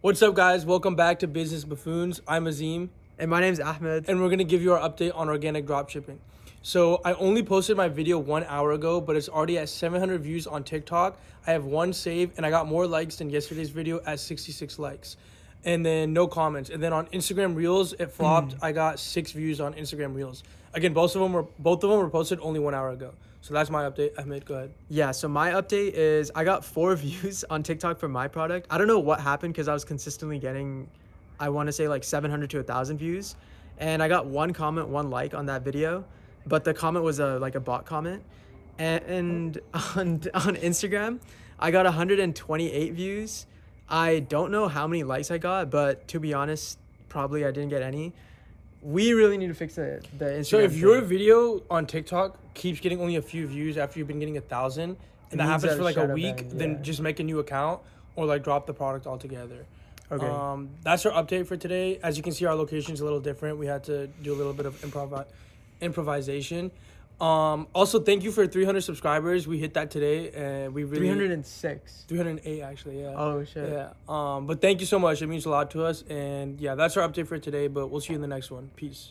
What's up, guys? Welcome back to Business Buffoons. I'm Azim, And my name's Ahmed. and we're going to give you our update on organic dropshipping. So I only posted my video 1 hour ago, but it's already at 700 views on TikTok. I have one save, and I got more likes than yesterday's video at 66 likes. And then no comments. And then on Instagram Reels, it flopped. I got 6 views on Instagram Reels. Again, both of them were posted only 1 hour ago. So that's my update. Ahmed, go ahead. Yeah, so my update is I got 4 views on TikTok for my product. I don't know what happened because I was consistently getting, I want to say like 700 to 1,000 views. And I got 1 comment, 1 like on that video. But the comment was a bot comment. And on Instagram, I got 128 views. I don't know how many likes I got, but to be honest, probably I didn't get any. We really need to fix the Instagram. So if thing. your video on TikTok keeps getting only a few views after you've been getting 1,000, and that means happens that for like a shadow week, banned, then yeah. just make a new account or like drop the product altogether. Okay. That's our update for today. As you can see, our location's a little different. We had to do a little bit of improvisation. Also, thank you for 300 subscribers. We hit that today, and we really 306. 308 actually. Yeah. Oh, shit. Yeah. But thank you so much. It means a lot to us. And yeah, that's our update for today. But we'll see you in the next one. Peace.